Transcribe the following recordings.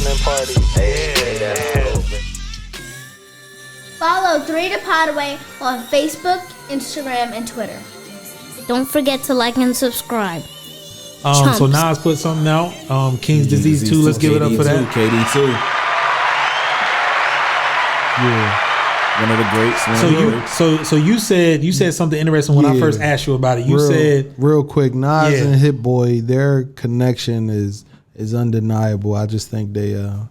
listening party. Follow 3ThePodWay on Facebook, Instagram, and Twitter. Don't forget to like and subscribe. So Nas put something out. King's Disease 2. Let's give it up for that. KD2. Yeah. One of the greats. So you said something interesting when I first asked you about it. You said real quick, Nas and Hit Boy, their connection is undeniable. I just think that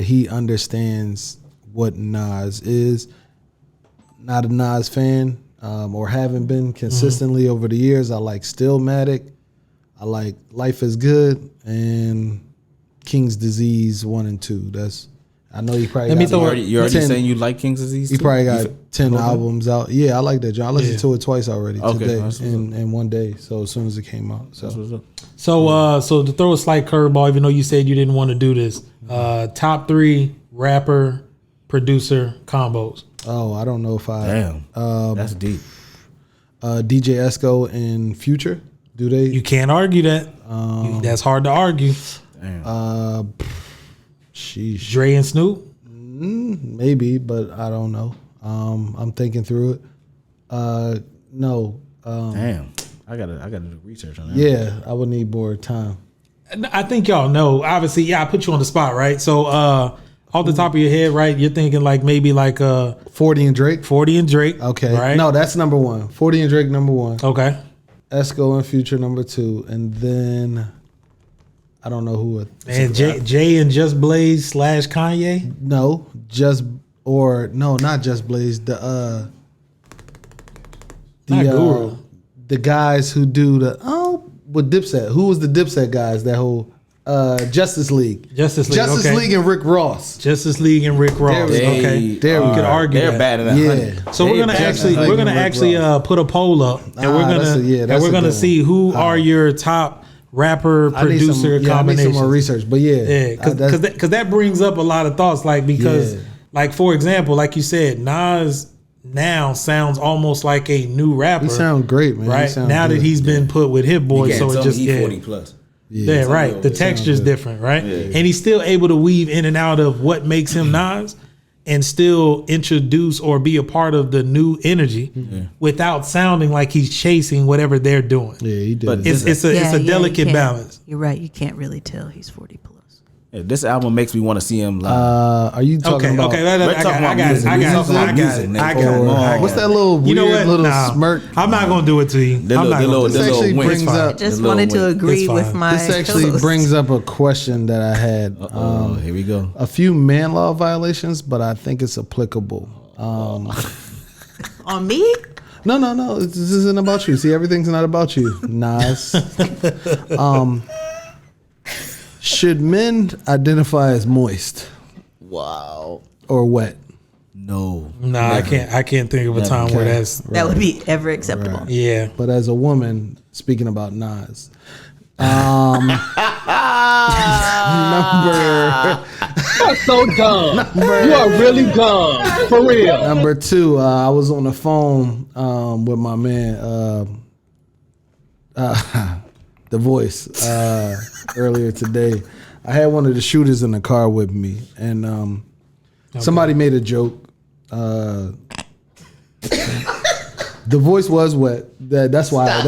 he understands what Nas is. Not a Nas fan, or haven't been consistently over the years. I like Stillmatic. I like Life is Good and King's Disease 1 and 2. I know you probably you're already saying you like King's Disease 2? You probably got 10 albums out. Yeah, I like that, John. I listened to it twice already today in one day. So as soon as it came out. So to throw a slight curveball, even though you said you didn't want to do this, top 3 rapper producer combos. Oh, I don't know if I. Damn, that's deep. DJ Esco and Future. Do they? You can't argue that. That's hard to argue. Damn. Sheesh. Dre and Snoop? Maybe, but I don't know. I'm thinking through it. No. Damn. I gotta do research on that. Yeah, I would need more time. I think y'all know. Obviously, I put you on the spot, right? So off the top of your head, right, you're thinking like maybe like 40 and Drake? 40 and Drake. Okay. Right? No, that's number 1. 40 and Drake, number 1. Okay. Esco and Future, number 2. And then I don't know who. And Jay and Just Blaze / Kanye? No, not Just Blaze. The Guru. The guys who do with Dipset. Who was the Dipset guys? That whole Justice League. Justice League and Rick Ross. Justice League and Rick Ross. There we could argue they're that. bad in that. Yeah. So we're gonna actually put a poll up, and we're gonna see who are your top rapper producer combinations. I need some more research, but because that brings up a lot of thoughts. Like for example, like you said, Nas now sounds almost like a new rapper. He sounds great, man. Right now that he's been put with Hit Boy, so it just 40 plus. Yeah, right. The texture's different, right? Yeah. And he's still able to weave in and out of what makes him Nas and still introduce or be a part of the new energy without sounding like he's chasing whatever they're doing. Yeah, he did. But it's a delicate balance. You're right. You can't really tell he's 40 plus. Yeah, this album makes me want to see him live. Are you talking about? Okay, I got it. What's that little weird smirk? I'm not gonna do it to you. I just wanted to agree with my. This actually brings up a question that I had. Here we go. A few man law violations, but I think it's applicable. On me? No. This isn't about you. See, everything's not about you, Nas. Should men identify as moist? Wow. Or wet? No. I can't think of a time where that would be ever acceptable. Right. Yeah. But as a woman, speaking about Nas, That's so dumb. You are really dumb. For real. Number 2, I was on the phone with my man, The Voice, earlier today. I had one of the shooters in the car with me, and somebody made a joke. The Voice was wet. That's why I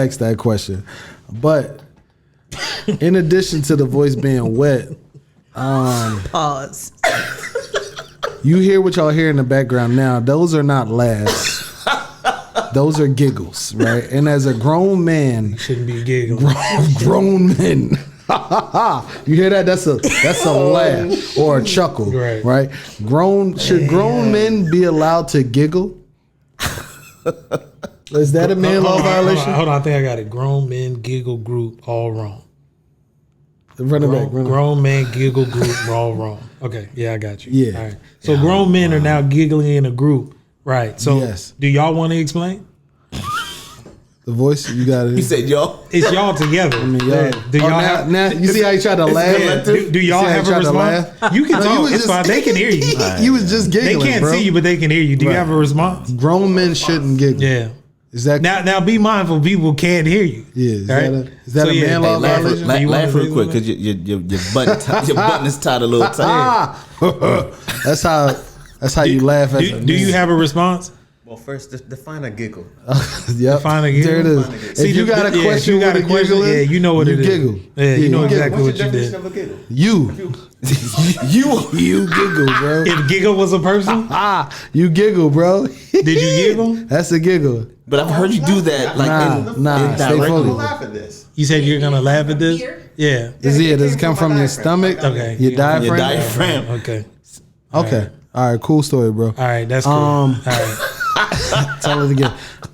asked that question. But in addition to The Voice being wet, pause. You hear what y'all hear in the background now. Those are not laughs. Those are giggles, right? And as a grown man, you shouldn't be giggling. Grown men. You hear that? That's a laugh or a chuckle, right? Should grown men be allowed to giggle? Is that a man law violation? Hold on, I think I got it. Grown men giggle group all wrong. Run it back. Grown man giggle group all wrong. Okay, yeah, I got you. Yeah. All right. So grown men are now giggling in a group. Right. So yes. Do y'all want to explain? The Voice, you got it. He said y'all. It's y'all together. I mean, y'all. Do y'all now you see how he tried to laugh? Do y'all have a response? You can talk. It's fine. They can hear you. You was just giggling, They can't bro. see you, but they can hear you. Do you have a response? Grown men shouldn't giggle. Yeah. Is that now? Be mindful, people can't hear you. Yeah, is that a man law violation? Laugh real quick because your button is tied a little tight. That's how you laugh at. Do you have a response? Well, first, define a giggle. Yep. Define a giggle. There it is. See, if you got a question, you got a question, yeah, you know what it is. Giggle. Yeah, you know exactly What's what your you definition did. of a giggle? You giggle, bro. If giggle was a person, You giggle, bro. did you giggle? That's a giggle. But I've heard you do that. Like, Nah, stay Don't focused. laugh at this. You said you're gonna laugh at this. Yeah. Does it come from your stomach? Okay. Your diaphragm? your diaphragm. Okay. Okay. All right. Cool story, bro. All right. That's cool. All right. Tell it again.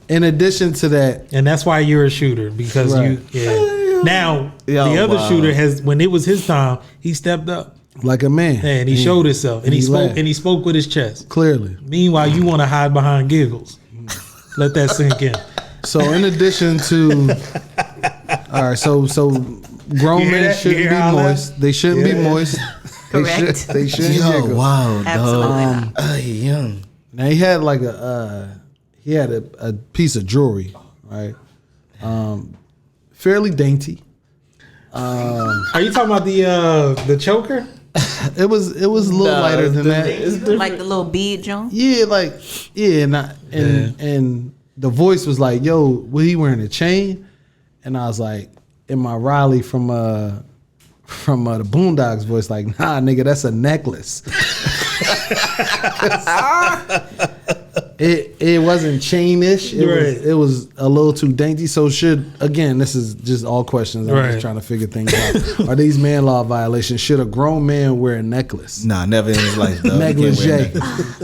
In addition to that, And that's why you're a shooter because Right. Now Yo, the other wow. shooter when it was his time, he stepped up like a man, and he showed himself and he spoke laughed. and he spoke with his chest. Clearly. Meanwhile, you want to hide behind giggles. Let that sink in. So in addition to, all right, so grown You hear men that? shouldn't You be hear all that? moist. They shouldn't be moist. Correct. They shouldn't Yo, giggle. wow, Absolutely dog. Young. Now he had like he had a piece of jewelry, right? Fairly dainty. Are you talking about the choker? It was a little lighter than that. Like the little bead, John. Yeah, and the voice was like, "Yo, was he wearing a chain?" And I was like, in my Riley from the Boondocks voice, like, "Nah, nigga, that's a necklace." It wasn't chainish. It was a little too dainty. So this is just all questions. I'm just trying to figure things out. Are these man law violations? Should a grown man wear a necklace? Nah, never in his life, though. Negligee.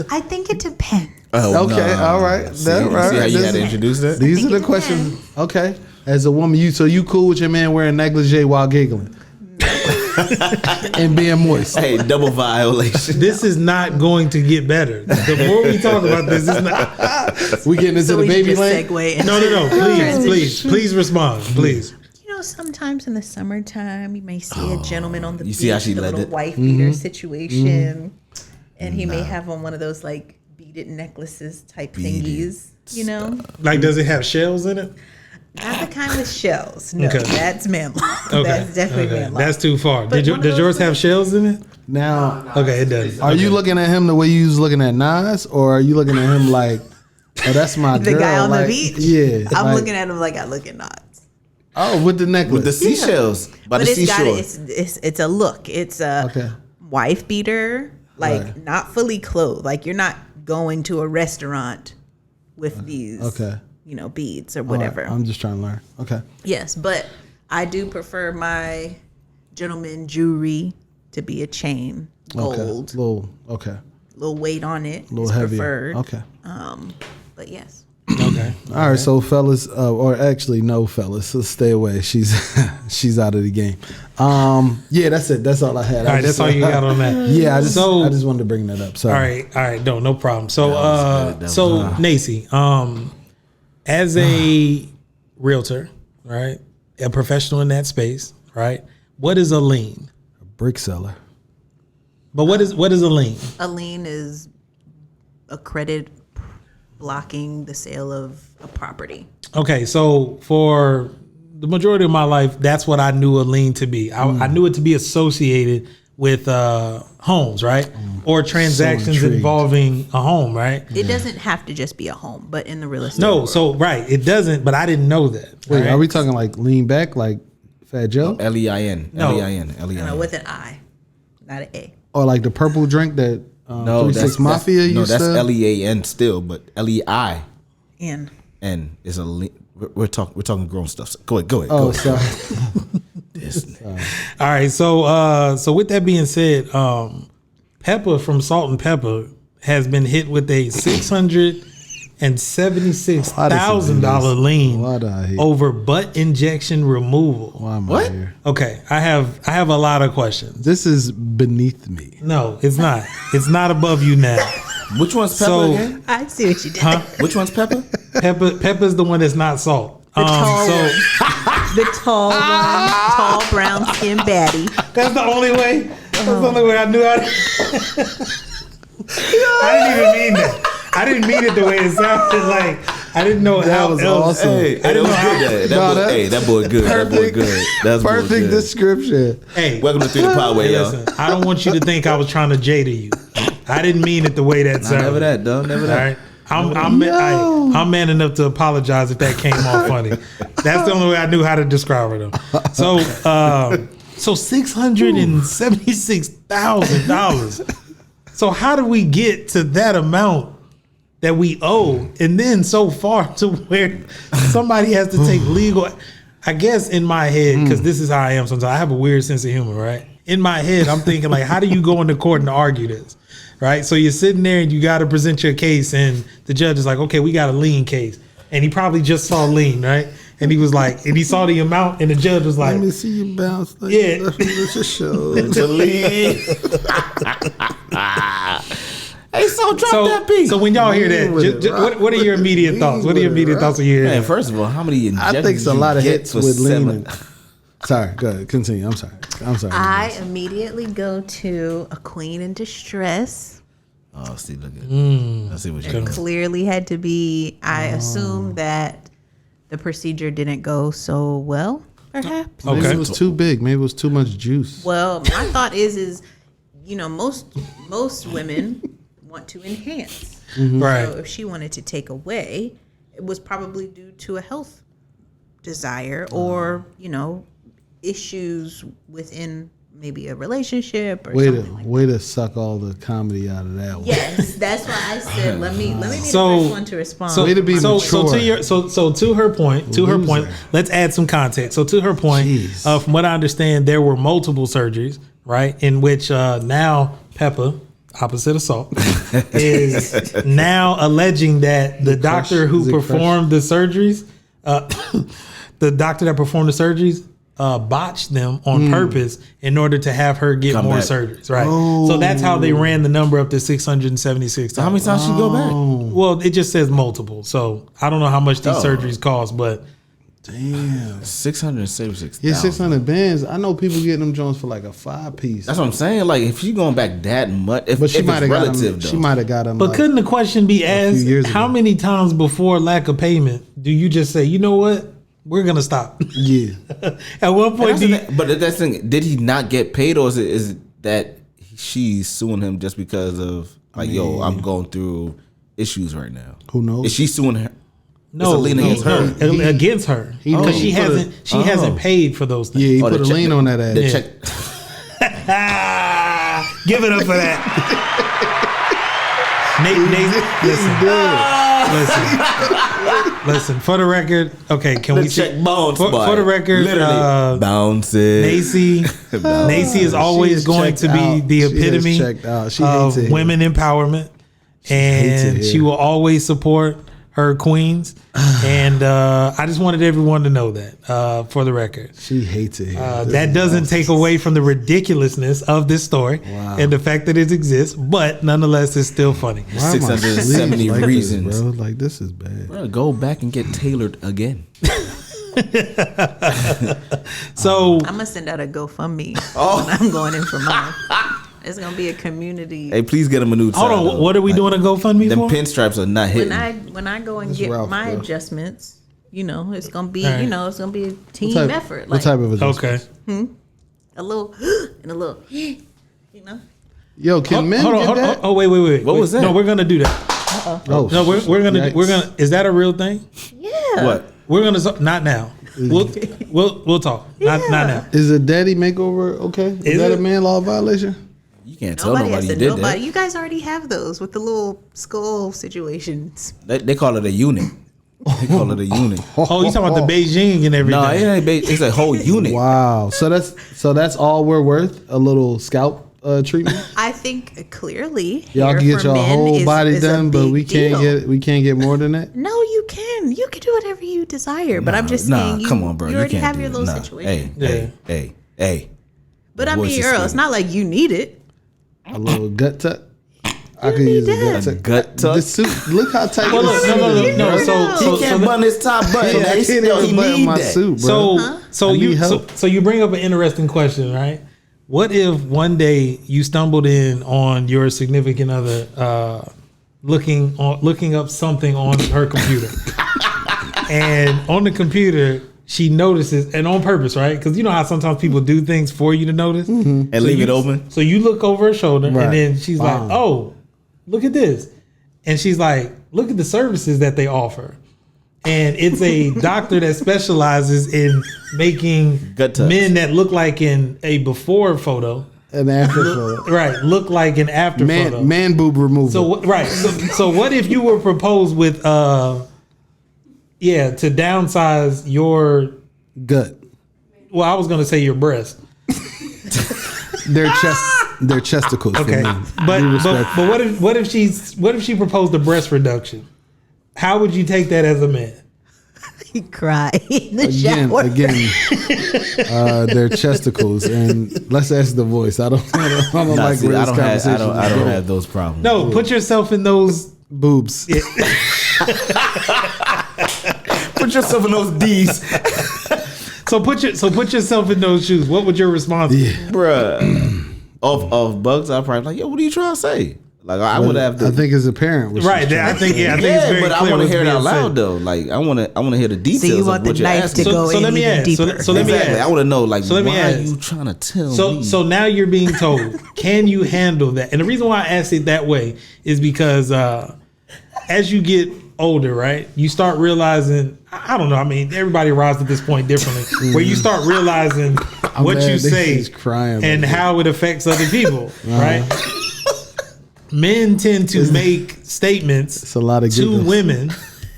I think it depends. Oh, Okay, nah. all right. See how you had to introduce that? These are the it questions. Okay. As a woman, you cool with your man wearing negligee while giggling? And being moist. Hey, double violation. This is not going to get better. The more we talk about this, it's not. We getting into So the we baby just lane? segue into No. Please respond, please. You know, sometimes in the summertime, you may see a gentleman on the beach, see how she a led little it? wife beater situation, and he may have on one of those like beaded necklaces type thingies. You know, Like, does it have shells in it? not the kind with shells. No, Okay. that's man law. Okay. That's definitely man law. That's too far. But one of Does yours those have shells in it? Now, Okay, it does. are you looking at him the way you was looking at Nas, or are you looking at him like, oh, that's my the girl? guy on like, the beach. Yeah. I'm like, looking at him like I look at knots. Oh, with the necklace. With the seashells by But the it's got seashore. it's a look. It's a Okay. wife beater, like Right. not fully clothed. Like you're not going to a restaurant with these Okay. beads or All right, whatever. I'm just trying to learn. Okay. Yes, but I do prefer my gentleman jewelry to be a chain, gold, Okay. little weight on it. A little is heavier. preferred. Okay. But yes. Okay. All right, so fellas, or actually no fellas, let's stay away. She's she's out of the game. Yeah, that's it. That's all I had. All right, that's all you got on that. Yeah, I just wanted to bring that up. Sorry. All right, no problem. So, Nacy, as a realtor, right, a professional in that space, right, what is a lien? Brick seller. But what is a lien? A lien is a credit blocking the sale of a property. Okay, so for the majority of my life, that's what I knew a lien to be. I knew it to be associated with homes, right? Or transactions intrigued. involving a home, right? It doesn't have to just be a home, but in the real estate No, world. so right, it doesn't, but I didn't know that. Wait, right? are we talking like lean back, like Fat Joe, Lein. No. Lein. No, with an I, not an A. or like the purple drink that No, 36 Mafia used that's to? Lean still, but Lein And is a lien. We're talking grown stuff. So go ahead. Oh, go sorry. All right, so with that being said, Pepper from Salt and Pepper has been hit with a $676,000 lien Why did I hate? over butt injection removal. Why am I What? here? Okay, I have a lot of questions. This is beneath me. No, it's not. It's not above you now. Which one's Pepper So- again? I see what you did. Which one's Pepper? Pepper's the one that's not salt. The tall one, tall brown skin baddie. That's the only way. That's the only way I knew how to. I didn't even mean that. I didn't mean it the way it sounded like. I didn't know That how was else. awesome. Hey, that was good. That boy good. That boy good. That's Perfect description. Hey, Welcome to 3ThePodWay, hey, yo. listen, I don't want you to think I was trying to jade you. I didn't mean it the way that sounded. Never that, dog. Never All that. right. I'm man enough to apologize if that came off funny. That's the only way I knew how to describe it. Though. So $676,000. So how do we get to that amount that we owe, and then so far to where somebody has to take legal? I guess in my head, because this is how I am sometimes. I have a weird sense of humor, right? In my head, I'm thinking like, how do you go into court and argue this? Right, so you're sitting there and you got to present your case, and the judge is like, "Okay, we got a lien case," and he probably just saw lien, right? And he was like, and he saw the amount, and the judge was like, Let me see you bounce. Like Yeah. show. Hey, so drop that beat. So when y'all hear Lean with that, it, rock what are your immediate thoughts? What are your immediate thoughts when you hear Man, that? first of all, how many injections I think it's a lot of you get hits for with seven? leaning. Sorry, go ahead. Continue. I'm sorry. I immediately go to a queen in distress. Oh, see, look at I see what you're doing. Clearly had to be. I assume that the procedure didn't go so well, perhaps. Maybe Okay. it was too big. Maybe it was too much juice. Well, my thought is most women want to enhance. Right. So if she wanted to take away, it was probably due to a health desire or issues within maybe a relationship or something like that. Way to suck all the comedy out of that one. Yes, that's why I said let me be So- the first one to respond. Way to be so mature. to her point, let's add some context. So to her point, Jeez. from what I understand, there were multiple surgeries, right? In which now Peppa, opposite of Salt, is now alleging that the doctor who Is it performed the surgeries, the doctor that performed the surgeries, botched them on purpose in order to have her get Come more back. surgeries, right? So that's how they ran the number up to 676. So how many times she go back? Well, it just says multiple, so I don't know how much these Oh. surgeries cost, but Damn. 676. Yeah, 600 bands. I know people getting them Jones for like a 5-piece. That's what I'm saying. Like, if you going back that much, if But she it's might have got relative, them. though. She might have got them. but like, couldn't the question be few asked? years How ago. many times before lack of payment do you just say, you know what, we're gonna stop? Yeah. At what point do you? But that's the thing. Did he not get paid, or is it that she's suing him just because of like, yo, I'm going through issues right now? Who knows? Is she suing her? No, It's a lien against her. against her, because she put a- hasn't. She hasn't paid for those things. Yeah, he Oh, put the a check- lien on that ass. The Yeah. check. Give it up for that. Listen. For the record, okay, can we check see? bounce, For the record, literally bounces. Nacy is always is going to checked be out. the She is epitome checked out. She of hates it. women empowerment, hates and it she here. will always support her queens. And I just wanted everyone to know that, for the record. She hates it. Here. That doesn't take away from the ridiculousness of this story and the fact that it exists, but nonetheless, it's still funny. Why am I 670 sleep like reasons. this, bro. Like, this is bad. Bro, go back and get tailored again. So I'm gonna send out a GoFundMe when I'm going in for mine. It's gonna be a community. Hey, please get him a new tie. hold on, though. what are we doing a GoFundMe Them for? pinstripes are not hitting. When I go and It's get Ralph, my bro. adjustments, it's gonna be All right. it's gonna be a team What type, effort. what type of adjustment? Okay. a little and a little, Yo, can men Hold on, get that? oh, wait. What was that? No, we're gonna do that. Oh, No, we're gonna. Is that a real thing? yeah. What? We're gonna not now. We'll talk. Not now. Is a daddy makeover okay? Is that it? a man law violation? You can't tell Nobody nobody has you to. did Nobody. that. You guys already have those with the little skull situations. They call it a unit. They call it a unit. Oh, you talking about the Beijing and everything? No, it ain't. It's a whole unit. Wow. So that's all we're worth? A little scalp treatment? I think clearly Y'all hair can get for your men whole is- body is a done, but big we can't deal. get more than that. No, you can. You can do whatever you desire. But I'm just saying, come on, bro. You already can't have do your that. little Nah. situation. Hey. But I voice mean, is Earl, skinny. it's not like you need it. A little gut tuck. I could need use a that. gut tuck. Gut tuck? The suit. Look how tight Well, the look, suit is, no. bro. So He can't button his top button. I Ace. can't Yo, even he button need my that. suit, bro. So I you need help. so you bring up an interesting question, right? What if one day you stumbled in on your significant other looking up something on her computer. And on the computer, she notices, and on purpose, right? Because you know how sometimes people do things for you to notice. And leave it open. So you look over her shoulder, Right. and then she's like, oh, look at this. And she's like, look at the services that they offer. And it's a doctor that specializes in making Gut tucks. men that look like in a before photo, An after photo. right, look like an after photo. Man boob removal. So right. So what if you were proposed with to downsize your gut. well, I was gonna say your breast. Their chesticles. Okay. For me. But Be respectful. what if she proposed a breast reduction? How would you take that as a man? He cried in the shower. Again, their chesticles, and let's ask the voice. I don't like See, where I this don't conversation have, I don't have those problems. No, put yourself in those boobs. Put yourself in those D's. So put yourself in those shoes. What would your response be? Bruh. Of bugs, I'm probably like, yo, what are you trying to say? Like, I would have to. I think it's apparent. what Right. she's I think yeah, it's very but I clear want to what's hear it being out loud said. though. Like, I want to hear the details. So you of want the what you're knife asking. to go So in let me even ask. deeper. So let me Exactly. ask. I want to know, like, So let me why ask. are you trying to tell me? So now you're being told, can you handle that? And the reason why I asked it that way is because as you get older, right, you start realizing, I don't know, I mean, everybody arrives at this point differently, where you start realizing what mad you that say she's crying and like how it affects other people, right? Men tend to make statements It's a lot of to giggles. women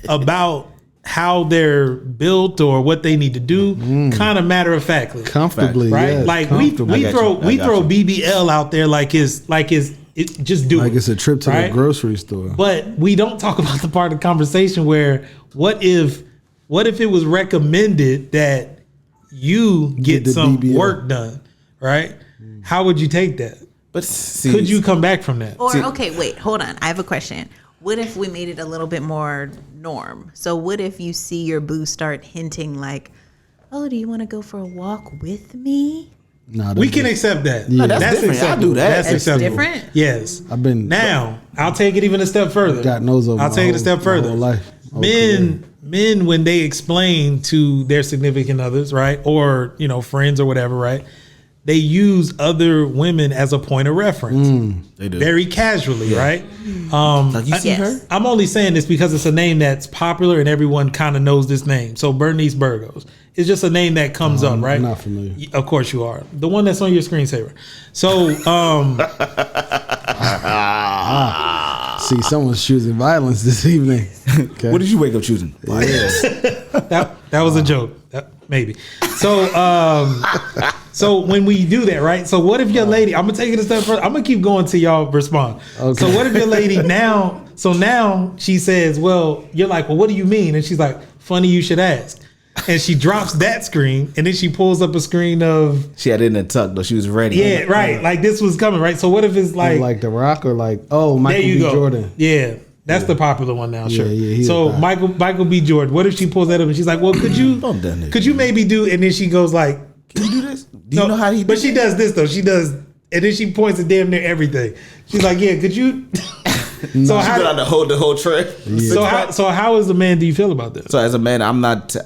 about how they're built or what they need to do, kind of matter of factly. comfortably, Right, yes, like we comfortably. throw I got you. BBL out there like it's just do like it. it's a trip to right? the grocery store. But we don't talk about the part of the conversation where what if it was recommended that you get the some BBL. work done, right? How would you take that? But see, Could you come back from that? Or okay, wait, hold on. I have a question. What if we made it a little bit more norm? So what if you see your boo start hinting like, "Oh, do you want to go for a walk with me?" Nah, We that's can just- accept that. No, that's different. I acceptable. do that. That's That's acceptable. different? Yes. I've been Now, I'll take it even a step further. got nose over. I'll my take it a whole- step my further. whole life. My whole Men, career. when they explain to their significant others, right, or friends or whatever, right, they use other women as a point of reference, They do. very casually, right? Like, you see Yes. her? I'm only saying this because it's a name that's popular and everyone kind of knows this name. So Bernice Burgos. It's just a name that comes up, right? I'm not familiar. Of course you are. The one that's on your screensaver. So, See, someone's choosing violence this evening. Okay. What did you wake up choosing? that was a joke. Maybe. So, so when we do that, right? So what if your lady? I'm gonna take it a step further. I'm gonna keep going till y'all respond. Okay. So what if your lady now? So now she says, "Well," you're like, "Well, what do you mean?" And she's like, "Funny you should ask." And she drops that screen, and then she pulls up a screen of She had it in a tuck though. She was ready. yeah, right. Like this was coming, right? So what if it's like The Rock or Michael there you B. go. Jordan? Yeah. That's the popular one now, sure. yeah, he's so a Michael B. Jordan. What if she pulls that up and she's like, "Well, could you Bump that nigga. could you maybe do?" And then she goes like, Can you do this? Do you know how he? But she does this though. She does, and then she points at damn near everything. She's like, "Yeah, could you?" So She put out the whole tray. so how as a man do you feel about this? So as a man, I'm not.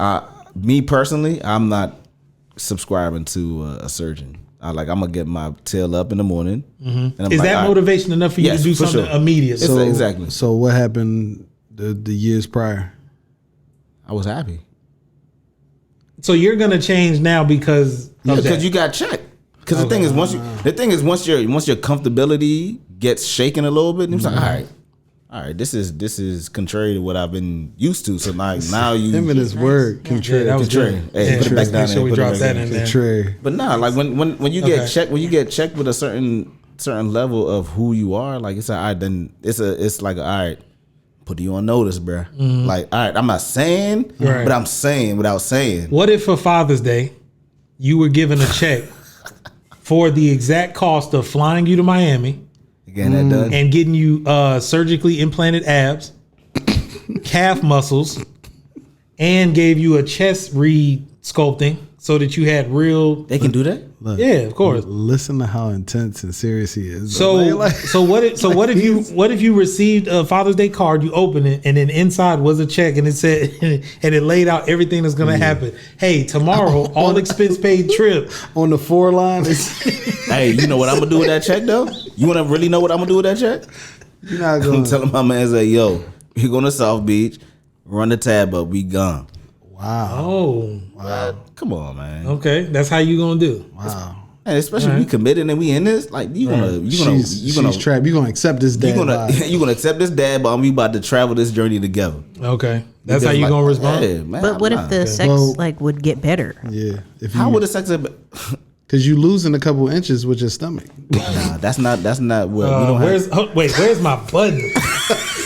Me personally, I'm not subscribing to a surgeon. I'm gonna get my tail up in the morning. And I'm Is like, that all right. motivation enough for you Yes, to do for something sure. immediate? So- exactly. So what happened the years prior? I was happy So you're gonna change now because of because that. you got checked. Because the thing is, once your comfortability gets shaken a little bit, and it's like, all right, this is contrary to what I've been used to. So now you Him and his word, contrary. that was contrary. good. Hey, put it back Make down sure there, we put it drop back that in. in there. contrary. But nah, like when you get checked with a certain level of who you are, like it's all right, then it's like all right, put you on notice, bro. Like all right, I'm not saying, Right. but I'm saying without saying. What if for Father's Day you were given a check for the exact cost of flying you to Miami Again, that done. and getting you surgically implanted abs, calf muscles, and gave you a chest re-sculpting so that you had real. They can do that. Look, Yeah, of course. Listen to how intense and serious he is. So what if you received a Father's Day card, you open it, and then inside was a check, and it said and it laid out everything that's gonna happen. Hey, tomorrow, all expense paid trip. on the 4 line. Hey, you know what I'm gonna do with that check though? You wanna really know what I'm gonna do with that check? You're not I'm going to telling my man, say, yo, you going to South Beach, run the tab up, we gone. Wow. Oh, Wow. Come on, man. okay, that's how you gonna do. Wow. And especially if we committed and we in this, like she's trapped. You're gonna accept this dad. You gonna accept this dad, but we about to travel this journey together. Okay, that's Because, how you like, gonna respond. yeah, man, But what if the sex would get better? Yeah. If how you, would the sex? Because you losing a couple inches with your stomach. Nah, that's not what we don't have. Where's my button?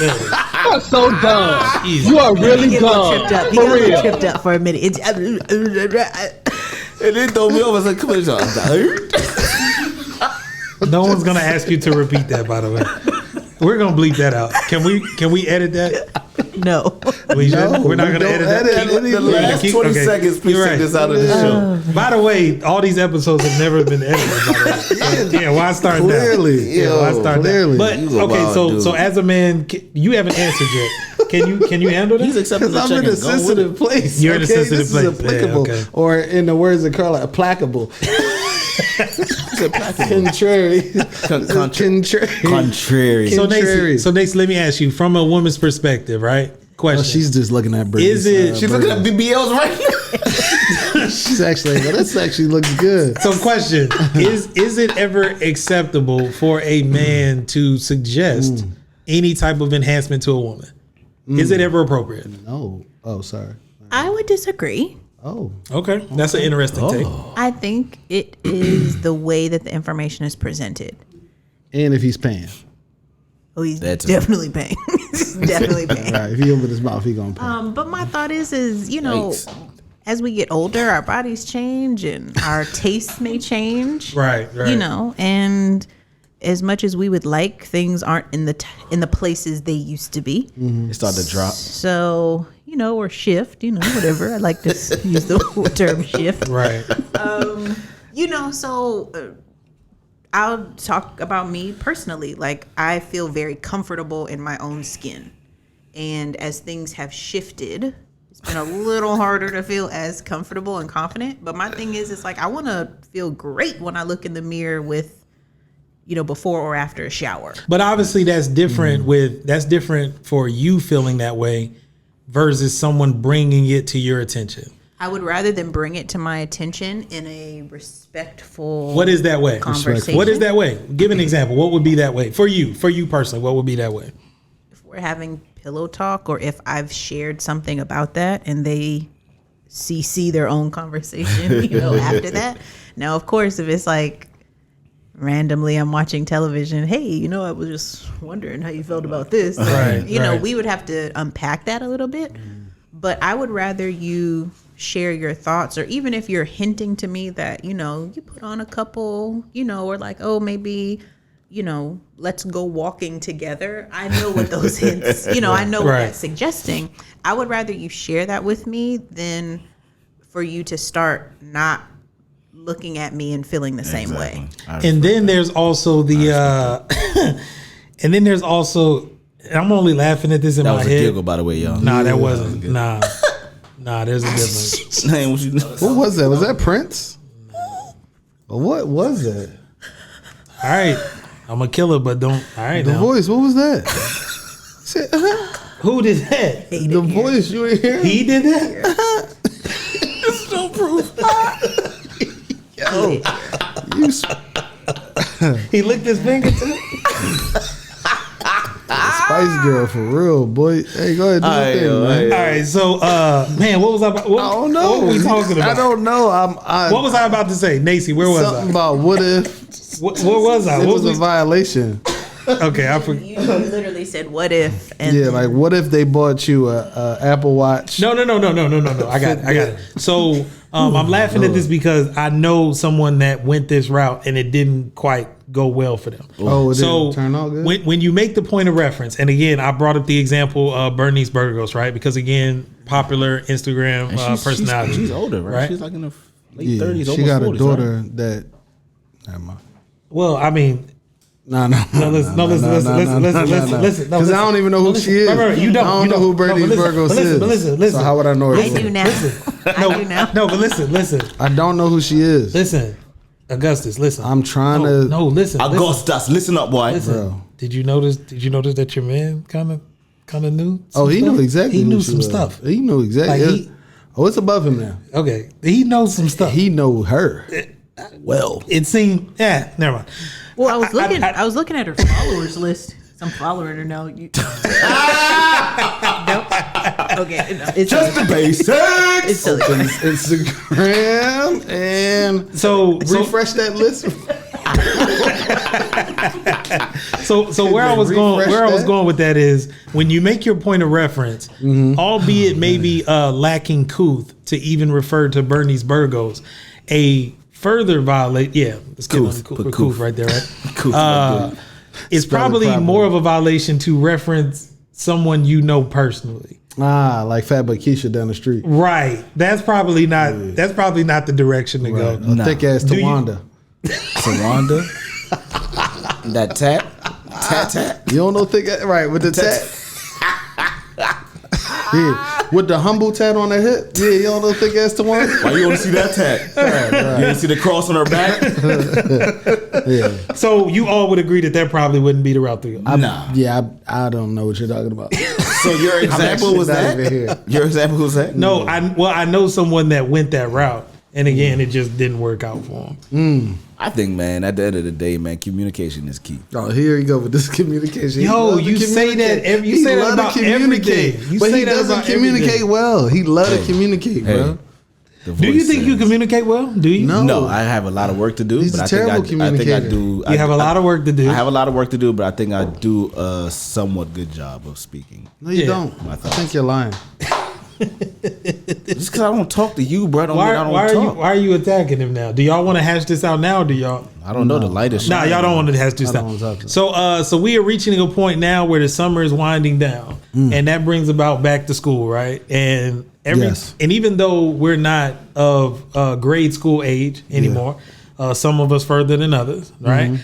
You're so dumb. You are really dumb. He For got real. tripped up for a minute. And then throw me over. I was like, come on, No one's gonna ask you to repeat that. By the way, we're gonna bleep that out. Can we edit that? No. We're not gonna don't edit that. edit The last 20 seconds, please You're take right. this out of the show. By the way, all these episodes have never been edited. By the way. Yeah, why start Clearly. that? Yeah, why start Clearly. that? But You a okay, wild so dude. as a man, you haven't answered yet. Can you handle that? He's accepting Because the I'm check in a and go with sensitive it. place. You're in a sensitive this place. Is applicable, Yeah, okay. or in the words of Carla, applicable. Contrary. Contrary. So Contrary. Nacy, let me ask you from a woman's perspective, right? Question: Oh, she's just looking at Britney. Is it- She's looking at BBLs right now. She's actually. Well, this actually looks good. So, question: Is it ever acceptable for a man to suggest any type of enhancement to a woman? Is it ever appropriate? No. Oh, sorry. I would disagree. Oh. Okay, that's an interesting take. I think it is the way that the information is presented. And if he's paying. Oh, he's That's it. definitely paying. He's definitely paying. Right. If he open his mouth, he gonna pay. But my thought is Yikes. as we get older, our bodies change and our tastes may change. Right. And as much as we would like, things aren't in the places they used to be. It started to drop. So or shift, whatever. I like to use the term shift. Right. So I'll talk about me personally. Like, I feel very comfortable in my own skin. And as things have shifted, it's been a little harder to feel as comfortable and confident. But my thing is, it's like, I want to feel great when I look in the mirror with, before or after a shower. But obviously, that's different. That's different for you feeling that way versus someone bringing it to your attention. I would rather than bring it to my attention in a respectful. What is that way? Conversation. What is that way? Give an example. What would be that way for you personally? What would be that way? If we're having pillow talk, or if I've shared something about that and they CC their own conversation, after that. Now, of course, if it's like randomly I'm watching television, hey, I was just wondering how you felt about this. Right, right. We would have to unpack that a little bit. But I would rather you share your thoughts, or even if you're hinting to me that, you put on a couple, or like, oh, maybe, let's go walking together. I know what those hints, I know what that's suggesting. I would rather you share that with me than for you to start not looking at me and feeling the same way. And then there's also and I'm only laughing at this in That my was a head. giggle, by the way, y'all. Nah, that wasn't. Nah, there's a difference. Man, What was that? Was that Prince? What was that? All right, I'm a killer, but don't. All right, The now. voice. What was that? Say, Who did that? the voice you ain't hear? He did that. There's no proof. Yo, you He licked his finger too. Spice Girl for real, boy. Hey, go ahead, do your thing, man. All right, so man, what was I about? I don't know. What were we talking about? I don't know. What was I about to say, Nacy? Where was something I? about what if What was I? it What was a was violation? okay, I forgot. You literally said, what if? And Yeah, like what if they bought you a Apple Watch? No. I got it. So I'm laughing at this because I know someone that went this route and it didn't quite go well for them. Oh, it So didn't turn out good. when you make the point of reference, and again, I brought up the example of Bernice Burgos, right? Because again, popular Instagram personality. She's older, right? Right. She's like in her late 30s. She got 40s, a daughter right? that. Never mind. Well, I mean, No, listen. Because I don't even know who she is. Right, you don't. I don't know who Bernice Burgos is. But listen. So how would I know her? I do now. I do now. No, but listen. I don't know who she is. Listen, Augustus, listen. I'm trying to. No, listen. Agustas, listen up, boy. Listen. Bro. Did you notice that your man kind of knew? Oh, he knew exactly. He who knew she some was. stuff. He knew exactly. It's above him now. Okay, he knows some stuff. He know her. Well, It seemed. Yeah, never mind. Well, I was looking at her followers list. I'm following her now. Nope. Okay. No, it's Just the basics. It's silly. Instagram and So refresh that list. So where I was going with that is when you make your point of reference, albeit maybe lacking couth to even refer to Bernice Burgos, a further violation. Yeah, let's get on couth right there, right? It's probably more of a violation to reference someone you know personally. Like Fat But Keisha down the street. Right. That's probably not. That's probably not the direction to go. A thick ass Tawanda. Tawanda. That tat. You don't know thick ass, right? With the tat. Yeah, with the humble tat on the hip. Yeah, you don't know thick ass Tawanda. Why you want to see that tat? Right. You didn't see the cross on her back? Yeah. So you all would agree that probably wouldn't be the route to go. Nah. Yeah, I don't know what you're talking about. So your example was that? Your example was that? No, I know someone that went that route, and again, it just didn't work out for him. I think, man, at the end of the day, man, communication is key. Oh, here you go with this communication. Yo, you say that. You say that about everything. But he doesn't communicate well. He love to communicate, bro. Do you think you communicate well? Do you? No, I have a lot of work to do. He's but a I think terrible communicator. I do. You have a lot of work to do. I have a lot of work to do, but I think I do a somewhat good job of speaking. No, you don't. I think you're lying. Just because I don't talk to you, bro, Why talk. are you attacking him now? Do y'all want to hash this out now? Or do y'all? I don't know. The light is Nah, shining. y'all don't want to hash this out. So we are reaching a point now where the summer is winding down, and that brings about back to school, right? And and even though we're not of grade school age anymore, some of us further than others, right?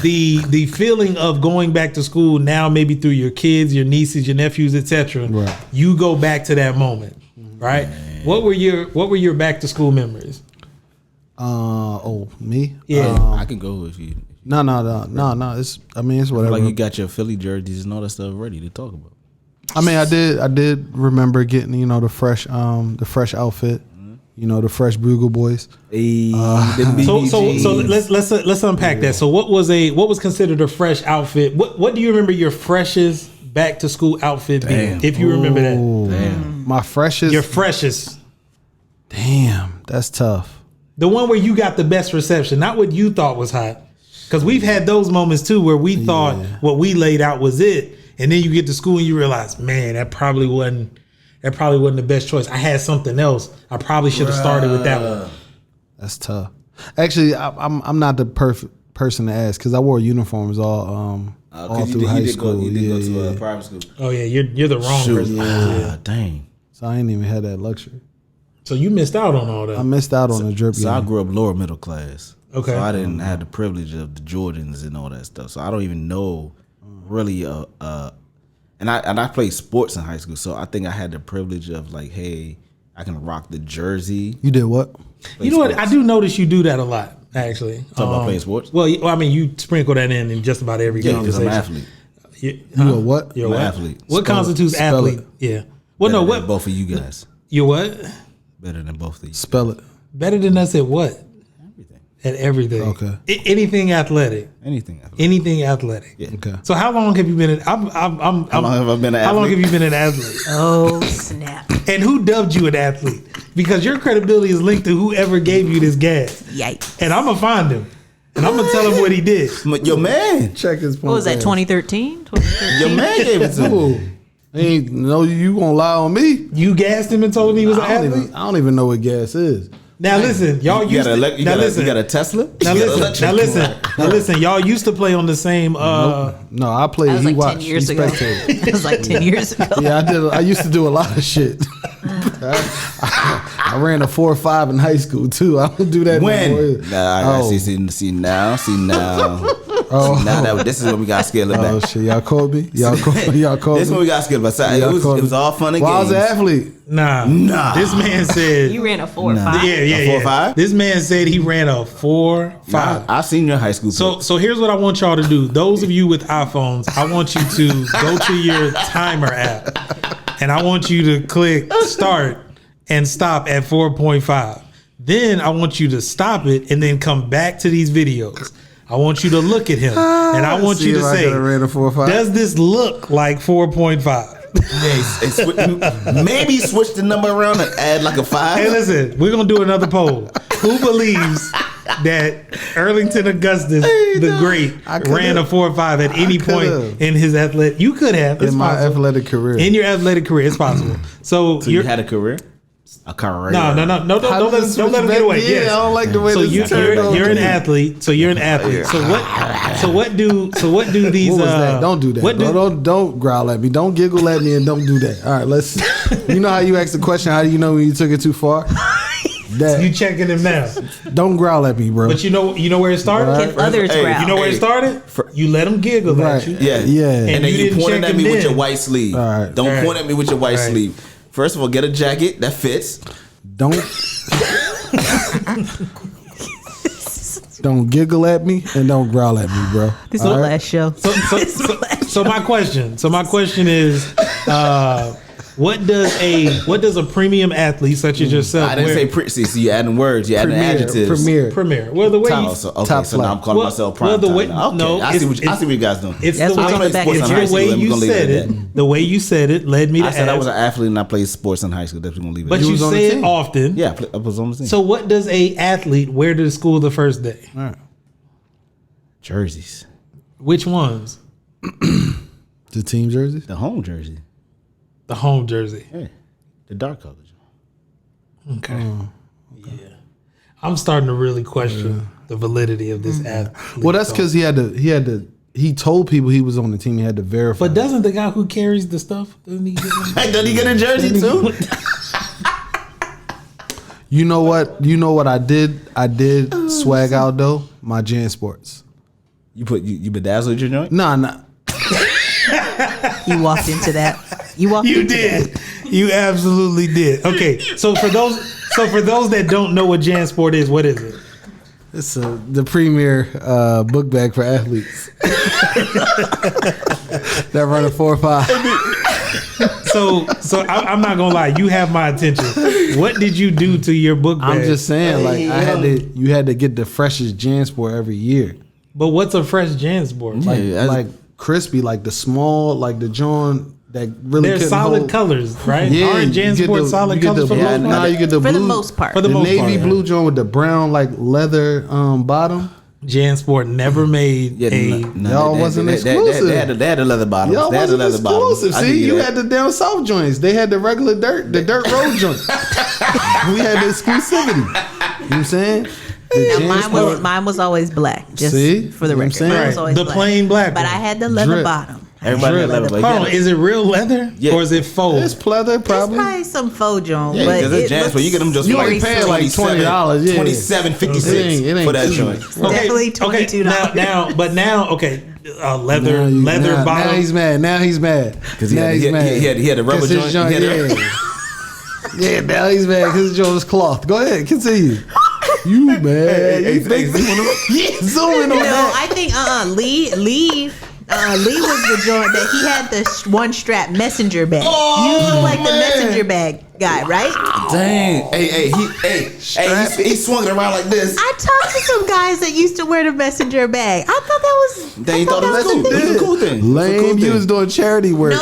The feeling of going back to school now, maybe through your kids, your nieces, your nephews, etc. Right. You go back to that moment, right? Man. What were your back to school memories? Me? Yeah, I can go if you. No. It's whatever. Like you got your Philly jerseys and all that stuff ready to talk about. I mean, I did remember getting the fresh outfit. The fresh Bugle Boys. So let's unpack that. So what was considered a fresh outfit? What do you remember your freshest back to school outfit being? If you remember that. Damn. My freshest. Your freshest. Damn, that's tough. The one where you got the best reception, not what you thought was hot. Because we've had those moments too where we thought what we laid out was it, and then you get to school and you realize, man, that probably wasn't the best choice. I had something else. I probably should have started with that one. That's tough. Actually, I'm not the perfect person to ask because I wore uniforms all through high school. You did go to private school. Oh yeah, you're the wrong person. Dang. So I ain't even had that luxury. So you missed out on all that. I missed out on the drip game. So I grew up lower middle class. Okay. So I didn't have the privilege of the Jordans and all that stuff. So I don't even know really and I played sports in high school, so I think I had the privilege of like, hey, I can rock the jersey. You did what? You know what? I do notice you do that a lot, actually. Talk about playing sports? Well, I mean, you sprinkle that in just about every Yeah, because I'm an conversation. athlete. You a what? You're I'm what? an athlete. What Spell constitutes it. Spell athlete? it. Yeah. Well, Better no, than what? both of you guys. You're what? Better than both of you. Spell it. Better than us at what? Everything. At everything. Okay. Anything athletic. Anything athletic. Anything athletic. Yeah. Okay. So how long have you been? How long have I been an How long athlete? have you been an athlete? Oh snap! And who dubbed you an athlete? Because your credibility is linked to whoever gave you this gas. Yikes! And I'm gonna find him, and I'm gonna tell him what he did. Your man. Check his point. What was that? 2013? Your man gave it to me. Ain't no you gonna lie on me? You gassed him and told him he was an athlete. I don't even know what gas is. Now listen, y'all You used got to. you got a Tesla? Now listen. Y'all used to play on the same. No, I played. That was He like watched. 10 years he ago. spectated. That was like 10 years ago. Yeah, I did. I used to do a lot of shit. I ran a 4.5 in high school too. I don't do that When? anymore. Nah, see now. Oh. Now this is what we got scaled back. Oh shit, y'all called me. Y'all called This me. is what we got scaled back. So it was all fun and Well, I games. was an athlete. Nah. This man said You ran a 4 or 5. Yeah. 4.5? This man said he ran a 4.5. Nah, I seen your high school. So here's what I want y'all to do. Those of you with iPhones, I want you to go to your timer app, and I want you to click start and stop at 4.5. Then I want you to stop it and then come back to these videos. I want you to look at him, and I want you to say, ran a 4.5. does this look like 4.5? Maybe switch the number around and add like a 5. Hey, listen, we're going to do another poll. Who believes that Earlington Augustas, the great, ran a 4.5 at any point in his athletic? You could have. It's in my possible. athletic career. In your athletic career, it's possible. So you had a career? A career? No, don't let him get away. Yeah, Yes. I don't like the way So this you're an athlete. So you're an athlete. So what do these? What was that? Don't do that. Bro. Don't growl at me. Don't giggle at me, and don't do that. All right, let's. You know how you asked the question? How do you know when you took it too far? That you checking him now? Don't growl at me, bro. But you know where it started. Right. Can others growl? You know where it started? You let him giggle at you. Yeah. And then you pointed at me with your white sleeve. All right. Don't point at me with your white sleeve. First of all, get a jacket that fits. Don't giggle at me and don't growl at me, bro. This is the last show. So my question is, what does a premium athlete such as yourself? I didn't say see, you adding words, you adding adjectives. Premier. Well, the way Top, so now I'm calling myself prime time. Okay, I see what you guys doing. It's That's the what's on the back of your way jersey. you said it. The way you said it led me to I said ask. I was an athlete and I played sports in high school. That's gonna leave it. But you say it often. Yeah, I was on the team. So what does a athlete wear to school the first day? Jerseys. Which ones? The team jersey? The home jersey. The home jersey. Yeah. The dark colors. Okay. Yeah. I'm starting to really question the validity of this athlete. Well, that's because he told people he was on the team. He had to verify. But doesn't the guy who carries the stuff, doesn't he get a jersey too? You know what I did? I did swag out though. My JanSports. You bedazzled your joint? Nah. You walked into that. You did. You absolutely did. Okay, so for those that don't know what JanSport is, what is it? It's the premier book bag for athletes that run a 4.5. So I'm not gonna lie. You have my attention. What did you do to your book bag? I'm just saying, you had to get the freshest JanSport every year. But what's a fresh JanSport? Like crispy, like the small, like the John that really. They're solid colors, right? Yeah, aren't JanSport solid colors for the most part? Nah, you get the for blue, the most part. For the most navy part, blue John with the brown like leather bottom. JanSport never made Y'all wasn't exclusive. They had the leather bottoms. Y'all They had the wasn't leather exclusive. bottoms. See, you had the down south joints. They had the regular the dirt road joint. We had the exclusivity. You know what I'm saying? Now mine was always black. Just See? for the You know what I'm record, saying? mine was always the black. plain black But one. I had the leather Drip. bottom. Everybody had leather. Hold on, is it real leather or is it faux? It's pleather It's probably. probably some faux John, Yeah, but because it's JanSport. You get them just You for only like paying like $20, yeah. $27.56 It ain't for that cheap. joint. definitely $22. Leather now bottom. he's mad. Now he's mad. Because he had a rubber 'Cause his joint. He had a- Yeah, now he's mad because his joint was cloth. Go ahead, continue. You mad? Hey, Zoom in on No, that. I think Lee was the joint that he had the one strap messenger bag. You look like the messenger bag guy, right? Dang. He swung it around like this. I talked to some guys that used to wear the messenger bag. I thought that was. They thought it was cool. It was a cool thing. Lame, you was doing charity work. No,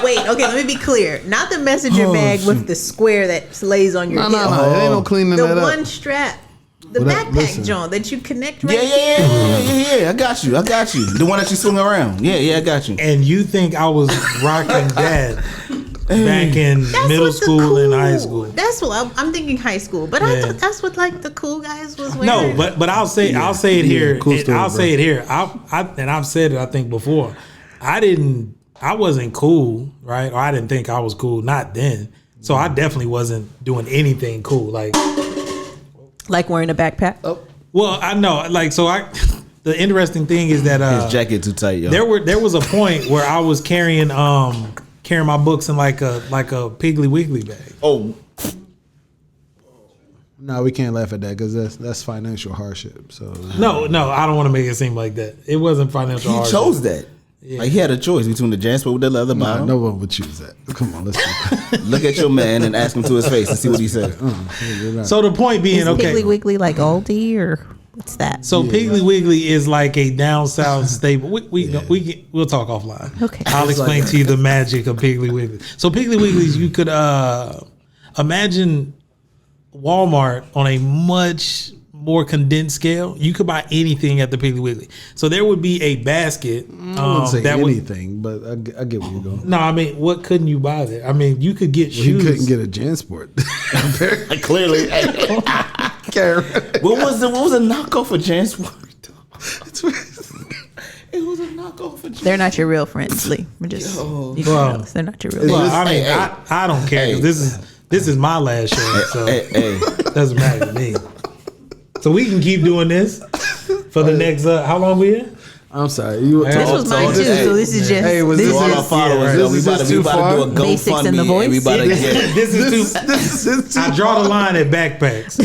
wait. Okay, let me be clear. Not the messenger bag with the square that lays on your hip. No, it ain't no cleaning The that up. one strap, the Well, backpack listen. joint that you connect right Yeah. I got you. The one that you swung around. Yeah, I got you. And you think I was rocking that back in middle school and high school? That's what I'm thinking. High school, but I thought that's what like the cool guys was wearing. No, but I'll say it here. cool story, I'll bro. say it here. And I've said it I think before. I wasn't cool, right? Or I didn't think I was cool. Not then. So I definitely wasn't doing anything cool. Like wearing a backpack. well, I know. Like so, the interesting thing is that His jacket too tight, yo. there was a point where I was carrying my books in like a Piggly Wiggly bag. Oh, No, we can't laugh at that because that's financial hardship. So No, I don't want to make it seem like that. It wasn't financial. he hardship. chose that. Yeah. Like he had a choice between the JanSport with the leather nah, bottom. no one would choose that. Come on, let's Look at your man and ask him to his face and see what he says. So the point being, Is okay. Piggly Wiggly like Aldi or what's that? So Piggly Wiggly is like a down south staple. We'll talk offline. Okay. I'll explain to you the magic of Piggly Wiggly. So Piggly Wigglies, you could imagine Walmart on a much more condensed scale. You could buy anything at the Piggly Wiggly. So there would be a basket. I wouldn't say that anything, but I get where you're going. No, I mean, what couldn't you buy there? I mean, you could get He shoes. couldn't get a JanSport. Clearly. What was the knockoff of JanSport? It was a knockoff of JanSport. They're not your real friends, Lee. We're just you can Well, know this. They're not your real Well, friends. I mean, Hey, I don't care. 'Cause this is my last show, so it doesn't matter to me. So we can keep doing this for the next. How long we here? I'm sorry. You This was mine too, so this is just Hey, was this this To all our is followers, this yo, we is about just to too far? do a Basics in the GoFundMe. voice? Everybody get. This is too. I draw the line at backpacks.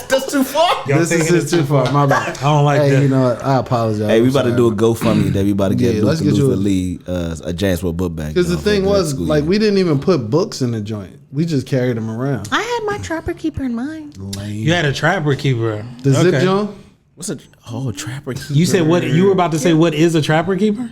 That's too far. Y'all This thinking is it's too far. My bad. I don't like Hey, that. you know what? I apologize. Hey, we I'm about to sorry. do a GoFundMe that everybody get Yeah, let's get you Luther a- Lee a JanSport book bag. Because the you know, thing for was, school like, year. we didn't even put books in the joint. We just carried them around. I had my trapper keeper in mind. You had a trapper keeper. The zip Okay. joint? What's a trapper keeper? You said what? You were about to say what is a trapper keeper?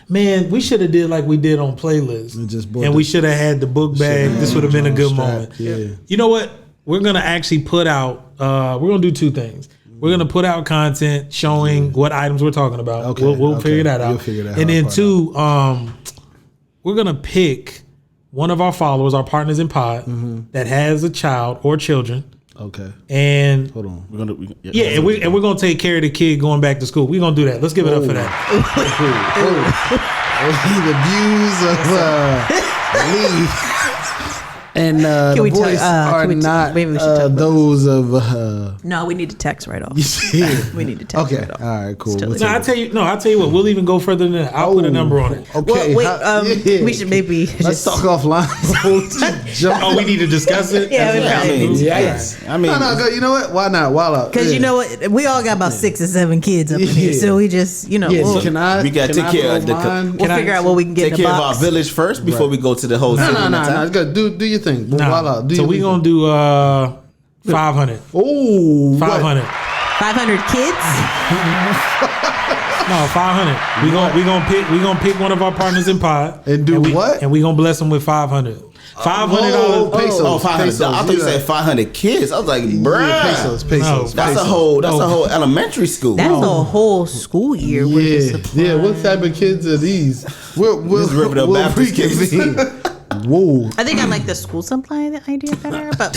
Man, we should have did like we did on playlists, We just bought and the- we should have had the book bag. This would have been a good Strap, moment. yeah. You know what? We're gonna actually put out. We're gonna do two things. We're gonna put out content showing what items we're talking about. Okay, We'll okay. figure that out. You'll figure that and then part two, we're gonna pick one of our followers, our partners in pod, that has a child or children, Okay. and Hold on. We're gonna yeah, and we're gonna take care of the kid going back to school. We're gonna do that. Let's give it up for that. The views of Lee. And Can the we voice are can we not maybe we should talk about those of. No, we need to text right off. Yeah. We need to text Okay. right off. All right. Cool. Still We'll No, take I'll tell you what. We'll even go further than that. I'll put a number on it. Okay. Well, wait, yeah. we should maybe Let's just talk offline. Jump. Oh, we need to discuss it. Yeah, we I mean, probably Yes. I mean, No, no, go. You know what? Why not? Why not? because you know what, we all got about 6 or 7 kids up in here, Yeah. so we just Yeah, we'll, can I? we gotta can take I care of throw the- mine? we'll Can I figure out what we can get take in the care of our box. village first before we go to the whole. No, city no, in no, the no. town. Go. Do your thing. No. Voila. Do So your we thing. gonna do 500. Oh, 500. 500 kids. No, 500. We gonna pick one of our partners in pod And do what? And we gonna bless them with 500. $500. pesos. Oh, 500. Pesos, I thought you yeah. said 500 kids. I was like, bruh. Yeah, pesos. No. That's a whole elementary school. That's a whole school year. With the Yeah, supply. yeah. What type of kids are these? We'll Riverdale Baptist kids. reconvene. Whoa. I think I like the school supply idea better, but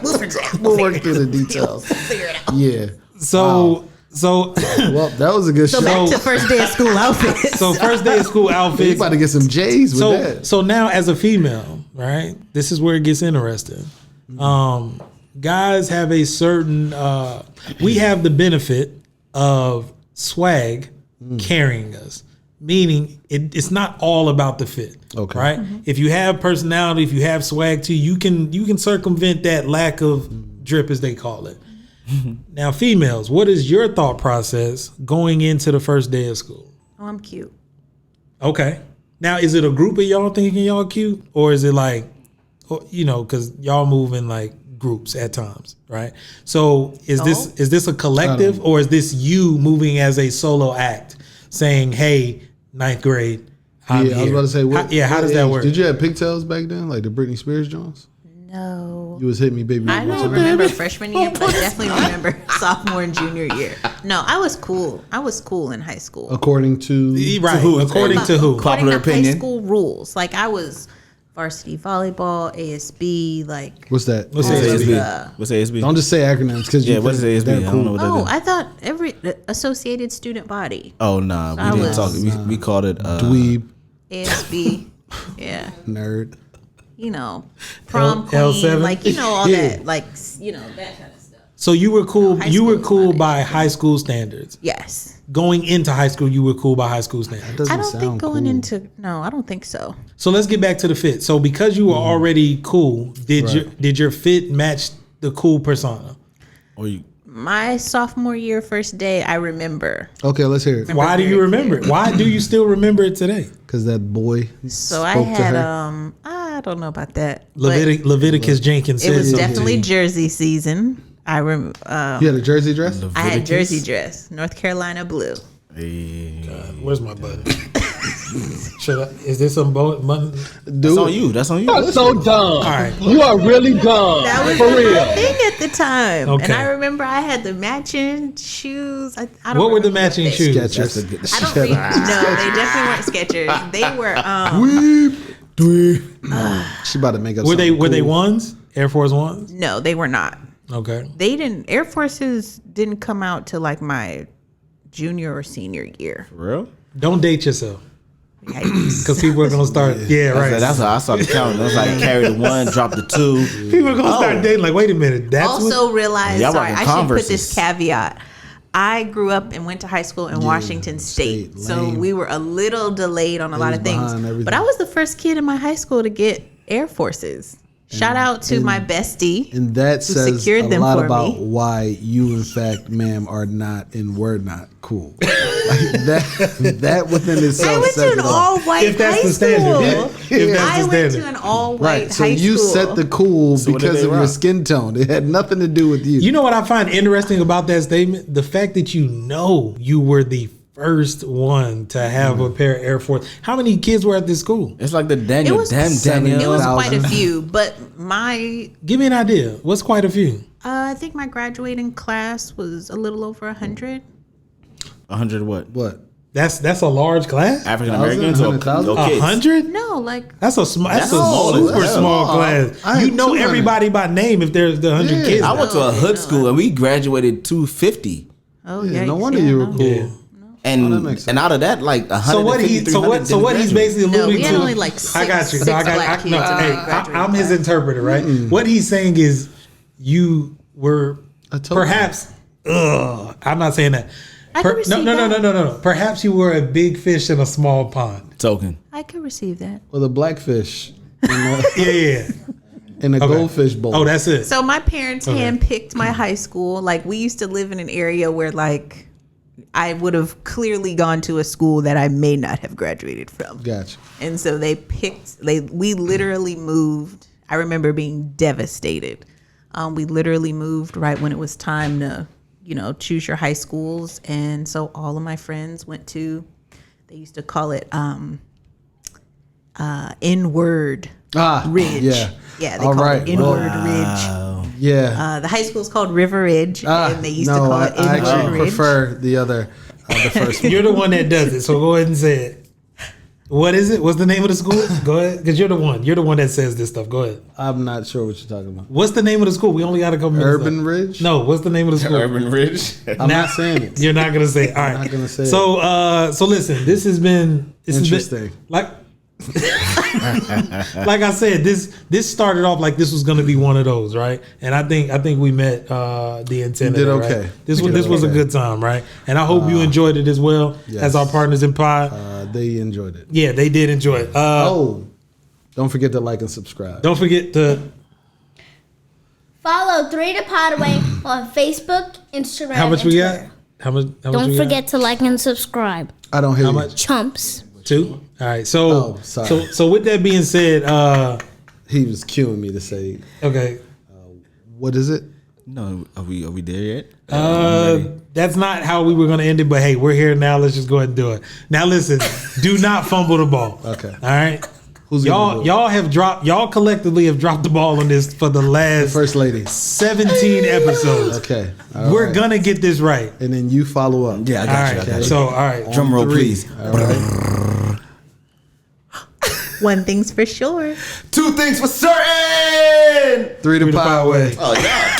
we'll figure it out. We'll work through the details. Figure it out. Yeah. So Well, that was a good So show. back to first day of school outfits. so first day of school You outfits. about to get some J's with that. So now as a female, right? This is where it gets interesting. Guys have a certain we have the benefit of swag carrying us. Meaning it's not all about the fit. Okay. Right? If you have personality, if you have swag too, you can circumvent that lack of drip, as they call it. Now, females, what is your thought process going into the first day of school? Oh, I'm cute. Okay. Now, is it a group of y'all thinking y'all cute, or is it like, because y'all move in like groups at times, right? So is this a collective, or is this you moving as a solo act, saying, "Hey, ninth grade, I'm Yeah, I was here." about to say. What, how what does that age? work? Did you have pigtails back then, like the Britney Spears Jones? No. You was hitting me, baby. I don't remember freshman year, but I definitely remember sophomore and junior year. No, I was cool. I was cool in high school. According to Right. who? According to who? According Popular to opinion. high school rules. Like I was varsity volleyball, ASB, like what's that? What's all ASB? of ASB. the- What's ASB? Don't just say acronyms because Yeah, what is ASB? they're I don't cool. know what that Oh, is. I thought every Associated Student Body. Oh nah, I we didn't was- talk. We called it Dweeb, ASB. Yeah. nerd. prom queen, L7? like all that, like that kind of stuff. So you were cool. High You were school cool was my by high school standards. Yes. Going into high school, you were cool by high school standards. I don't think going into I don't think so. So let's get back to the fit. So because you were already cool, did your fit match the cool persona? Or you? My sophomore year, first day, I remember. Okay, let's hear it. Why do you remember it? Why do you still remember it today? Because that boy. So I spoke to had her. I don't know about that. but Leviticus Jenkins It said was so. definitely jersey season. I remember. You had a jersey dress? I had jersey dress, North Carolina blue. Where's my button? Is this some mutton? That's on you. That's on you. That's so dumb. All right. You are really dumb. That was For my real. thing at the time. Okay. And I remember I had the matching shoes. I don't What were the remember matching they- shoes? Skechers. I don't think. No, they definitely weren't Skechers. They were. She about to make up. Were they cool. ones? Air Force Ones? No, they were not. Okay. They didn't. Air Forces didn't come out till like my junior or senior year. For real? Don't date yourself. Yikes. Because people are gonna start. Yeah, right. That's how I started counting. It was like carry the one, drop the two. People are gonna start dating. Like, wait a minute. That's Also realized. Y'all Sorry, rocking I should put this Converses. caveat. I grew up and went to high school in Washington State, so lame. we were a little delayed on a lot was of things. behind everything. But I was the first kid in my high school to get Air Forces. Shout out to my bestie. And that who says secured a them lot for about me. why you, in fact, ma'am, are not and were not cool. Like that within I itself went says to an it all. all-white If that's high the standard. school. If that's I the went to standard. an all-white Right, so high you school. set the cool So what did because they of your rock? skin tone. It had nothing to do with you. You know what I find interesting about that statement? The fact that you were the first one to have a pair of Air Force. How many kids were at this school? It's like the It Daniel. was, Damn it Daniel. was quite a 1,000. few, but my Give me an idea. What's quite a few? I think my graduating class was a little over 100. 100 what? What? That's a large class. African Americans or 100,000? kids? 100? No, like That's a small. That's a small as super hell. small class. I You had know 200. everybody by name if there's the 100 Yeah. kids. I went to a hood school and we graduated 250. oh Yeah, yeah, no wonder you were cool. Yeah. And that makes sense. and out of that, like 150, So what he's basically No, alluding we to. had only like I got you. six No, I got. black I, kids no, in my hey, graduating I'm his class. interpreter, right? What he's saying is you were I told perhaps. I'm not saying that. I could receive no. that. Perhaps you were a big fish in a small pond. token. I could receive that. Well, the blackfish Yeah. in a Okay. goldfish bowl. Oh, that's it. So my parents handpicked my high school. Like we used to live in an area where like I would have clearly gone to a school that I may not have graduated from. Gotcha. And so we literally moved. I remember being devastated. We literally moved right when it was time to, choose your high schools. And so all of my friends went to, they used to call it N-word Ridge. Yeah. Yeah, they All call right. it N-word Well, Ridge. Yeah. The high school's called River Ridge, and they used to call it I N-word actually Ridge. prefer the other, the first one. You're the one that does it, so go ahead and say it. What is it? What's the name of the school? Go ahead, because you're the one. You're the one that says this stuff. Go ahead. I'm not sure what you're talking about. What's the name of the school? We only got a couple minutes. Urban left. Ridge? No. What's the name of the school? Urban Ridge. I'm not saying it. You're not gonna say it. All right. not gonna say it. So listen. This has been Interesting. like I said, this started off like this was gonna be one of those, right? And I think we met the intent. You did of that, okay. Right? This You did was a okay. good time, right? And I hope you enjoyed it as well yes. as our partners in Pod. They enjoyed it. Yeah, they did enjoy it. Don't forget to like and subscribe. Don't forget to. Follow 3ThePodWay on Facebook, Instagram, How much and we Twitter. got? How much? Don't we forget to like and subscribe. I don't hear How you. much? Chumps. Got? 2. All right. So Oh, sorry. so with that being said, He was cueing me to say, okay. what is it? No, are we there yet? That's not how we were going to end it, but hey, we're here now. Let's just go ahead and do it. Now, listen, do not fumble the ball. Okay. All right. Who's gonna do it? Y'all collectively have dropped the ball on this for the last First lady. 17 episodes. Okay. All We're right. gonna get this right. And then you follow up. Yeah, I All got right. you. I got you. So, all right. Drum roll, 3. please. All right. One thing's for sure. 2 things for certain. 3 to the Power Power Way. Oh yeah.